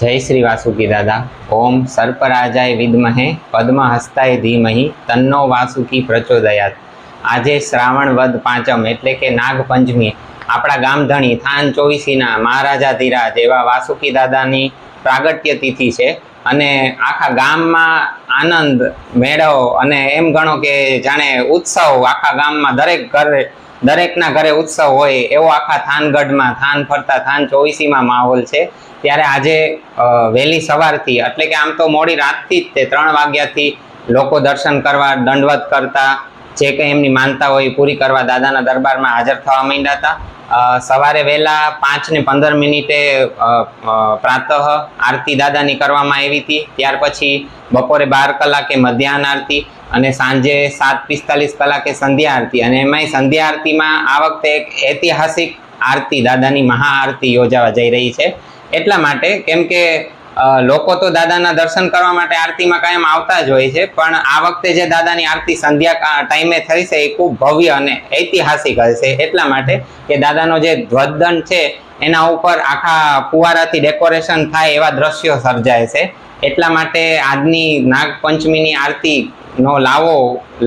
जय श्री वासुकी दादा। ओम सर्पराजाय विद्महे पद्महस्ताय धीमहि तन्नो वासुकी प्रचोदयात। આજે શ્રાવણ વદ પાંચમ એટલે કે નાગપંચમી આપણા ગામધણી થાન ચોવીસીના મહારાજાધિરાજ એવા વાસુકી દાદાની પ્રાગટ્ય તિથિ છે અને આખા ગામમાં આનંદ મેળો અને એમ ગણો કે જાણે ઉત્સવ આખા ગામમાં દરેકના ઘરે ઉત્સવ હોય એવો આખા થાનગઢમાં થાન ફરતા થાન ચોવીસીમાં માહોલ છે। ત્યારે આજે વહેલી સવારથી એટલે કે આમ તો મોડી રાતથી જ તે 3 વાગ્યાથી લોકો દર્શન કરવા દંડવત કરતા જે કંઈ એમની માનતા હોય પૂરી કરવા દાદાના દરબારમાં હાજર થવા માંડ્યા હતા। સવારે વહેલા 5:15 પ્રાતઃ આરતી દાદાની કરવામાં આવી હતી। ત્યાર પછી બપોરે 12 કલાકે મધ્યાહન આરતી અને સાંજે 7:45 સંધ્યા આરતી અને એમાંય સંધ્યા આરતીમાં આ વખતે એક ઐતિહાસિક આરતી દાદાની મહાઆરતી યોજાવા જઈ રહી છે। એટલા માટે કેમ કે લોકો તો દાદાના દર્શન કરવા માટે આરતીમાં કાયમ આવતા જ હોય છે, પણ આ વખતે જે દાદાની આરતી સંધ્યા ટાઈમે થઈ છે એ ખૂબ ભવ્ય અને ઐતિહાસિક હશે। એટલા માટે કે દાદાનો જે ધ્વજદંડ છે એના ઉપર આખા ફુવારાથી ડેકોરેશન થાય એવા દ્રશ્યો સર્જાય છે। એટલા માટે આજની નાગપંચમીની આરતીનો લાવો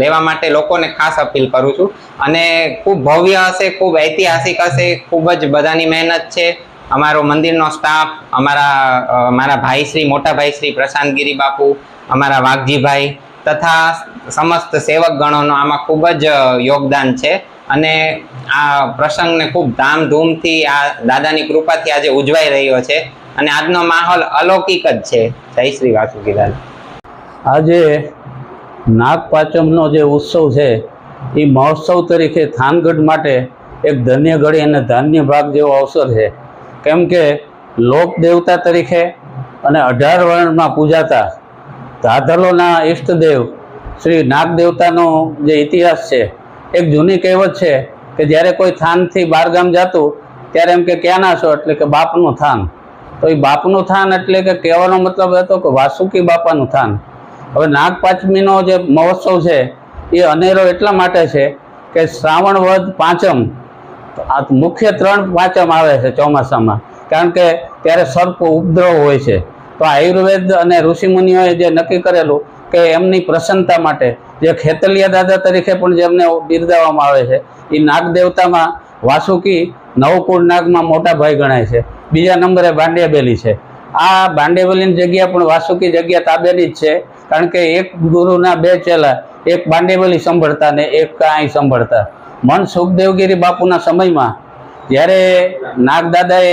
લેવા માટે લોકોને ખાસ અપીલ કરું છું અને ખૂબ ભવ્ય હશે, ખૂબ ઐતિહાસિક હશે, ખૂબ જ બધાની મહેનત છે। અમારો મંદિરનો સ્ટાફ, મારા ભાઈશ્રી મોટા ભાઈશ્રી પ્રશાંતગીરી બાપુ, અમારા વાઘજીભાઈ તથા સમસ્ત સેવકગણોનો આમાં ખૂબ જ યોગદાન છે અને આ પ્રસંગને ખૂબ ધામધૂમથી આ દાદાની કૃપાથી આજે ઉજવાઈ રહ્યો છે અને આજનો માહોલ અલૌકિક જ છે। જય શ્રી વાસુકી દાદા। આજે નાગપાંચમનો જે ઉત્સવ છે એ મહોત્સવ તરીકે થાનગઢ માટે એક ધન્ય ઘડી અને ધાન્ય ભાગ જેવો અવસર છે, કેમ કે લોક દેવતા તરીકે અને 18 વર્ણમાં પૂજાતા ધાધલોના ઈષ્ટદેવ શ્રી નાગ દેવતાનો જે ઇતિહાસ છે, એક જૂની કહેવત છે કે જ્યારે કોઈ થાનથી બહારગામ જતું ત્યારે એમ કે ક્યાંના છો, એટલે કે બાપનું થાન। તો એ બાપનું થાન એટલે કે કહેવાનો મતલબ હતો કે વાસુકી બાપાનું થાન। હવે નાગપાંચમીનો જે મહોત્સવ છે એ અનેરો એટલા માટે છે કે શ્રાવણ વદ પાંચમ આ મુખ્ય 3 પાંચમ આવે છે ચોમાસામાં, કારણ કે ત્યારે સર્પ ઉપદ્રવ હોય છે। તો આયુર્વેદ અને ઋષિમુનિઓએ જે નક્કી કરેલું કે એમની પ્રસન્નતા માટે જે ખેતલિયા દાદા તરીકે પણ જેમને બિરદાવવામાં આવે છે એ નાગ દેવતામાં વાસુકી નવકુળ નાગમાં મોટા ભાઈ ગણાય છે। બીજા નંબરે બાંડિયાબેલી છે। આ બાંડિયાબેલીની જગ્યા પણ વાસુકી જગ્યા તાબેની જ છે, કારણ કે એક ગુરુના 2 ચેલા, એક બાંડિયાબેલી સંભળતા ને એક અહીં સંભળતા। મન સુખદેવગીરી બાપુના સમયમાં જ્યારે નાગદાદાએ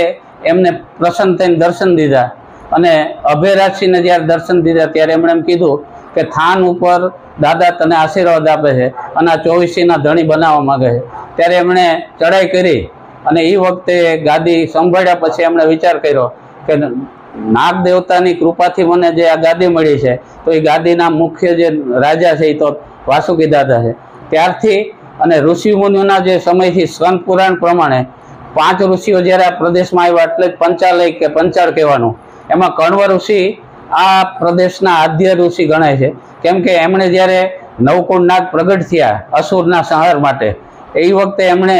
એમને પ્રસન્ન થઈને દર્શન દીધા અને અભયરાજસિંહને જ્યારે દર્શન દીધા ત્યારે એમણે એમ કીધું કે થાન ઉપર દાદા તને આશીર્વાદ આપે છે અને આ ચોવીસીના ધણી બનાવવા માગે છે। ત્યારે એમણે ચડાઈ કરી અને એ વખતે ગાદી સંભાળ્યા પછી એમણે વિચાર કર્યો કે નાગ દેવતાની કૃપાથી મને જે આ ગાદી મળી છે તો એ ગાદીના મુખ્ય જે રાજા છે એ તો વાસુકી દાદા છે। ત્યારથી અને ઋષિમુનિઓના જે સમયથી સ્કંદ પુરાણ પ્રમાણે 5 ઋષિઓ જ્યારે આ પ્રદેશમાં આવ્યા એટલે જ પંચાલય કે પંચાળ કહેવાનું, એમાં કણવ ઋષિ આ પ્રદેશના આદ્ય ઋષિ ગણાય છે, કેમ કે એમણે જ્યારે નવકુળ નાગ પ્રગટ થયા અસુરના સંહાર માટે એ વખતે એમણે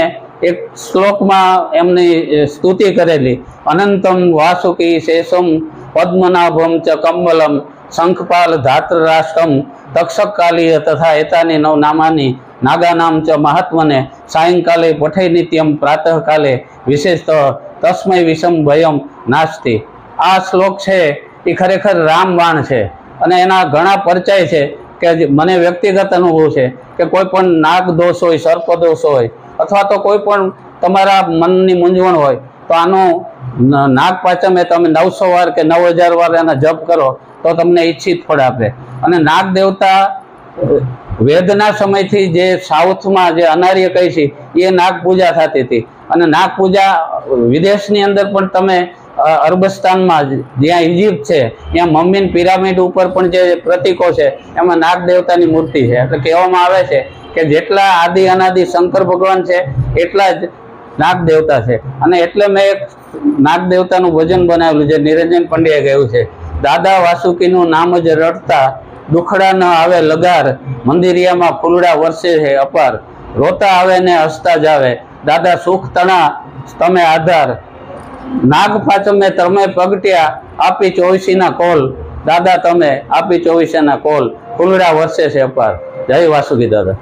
એક શ્લોકમાં એમની સ્તુતિ કરેલી, અનંતમ વાસુકી શેષમ પદ્મનાભમ ચ કમલમ શંખપાલ ધાત્રરાષ્ટ્રમ તક્ષકાલીય તથા એતાની નવ નામાની નાગાનામ ચ મહાત્મને સાયંકાલે પઠે નિત્યમ પ્રાતઃકાલે વિશેષતઃ તસ્મય વિષમ ભયમ નાસ્તિ। આ શ્લોક છે એ ખરેખર રામબાણ છે અને એના ઘણા પરચાય છે કે મને વ્યક્તિગત અનુભવ છે કે કોઈ પણ નાગ દોષ હોય, સર્પ દોષ હોય અથવા તો કોઈ પણ તમારા મનની મૂંઝવણ હોય તો આનું નાગપાંચમે તમે 900 વાર કે 9000 વાર એના જપ કરો તો તમને ઈચ્છિત ફળ આપે। અને નાગ દેવતા વેદના સમયથી જે સાઉથમાં જે અનાર્ય કહી છે એ નાગ પૂજા થતી હતી અને નાગ પૂજા વિદેશની અંદર પણ તમે અરબસ્તાનમાં જ્યાં ઇજિપ્ત છે ત્યાં મમ્મીન પિરામિડ ઉપર પણ જે પ્રતીકો છે એમાં નાગ દેવતાની મૂર્તિ છે। એટલે કહેવામાં આવે છે કે જેટલા આદિ અનાદિ શંકર ભગવાન છે એટલા જ નાગ દેવતા છે। અને એટલે મેં એક નાગ દેવતાનું ભજન બનાવેલું જે નિરંજન પંડ્યાએ ગાયું છે, દાદા વાસુકીનું નામ જ રડતા દુખડા ન આવે લગાર, મંદિરિયામાં ફૂલડા વરસે છે અપાર, રોતા આવે ને હસતા જાવે, દાદા સુખ તણા તમે આધાર। નાગ પાંચમે તમે પગટ્યા આપી ચોવીસીના કોલ દાદા તમે આપી ચોવીસીના કોલ ફૂલડા વર્ષે છે અપાર. જય વાસુકી દાદા.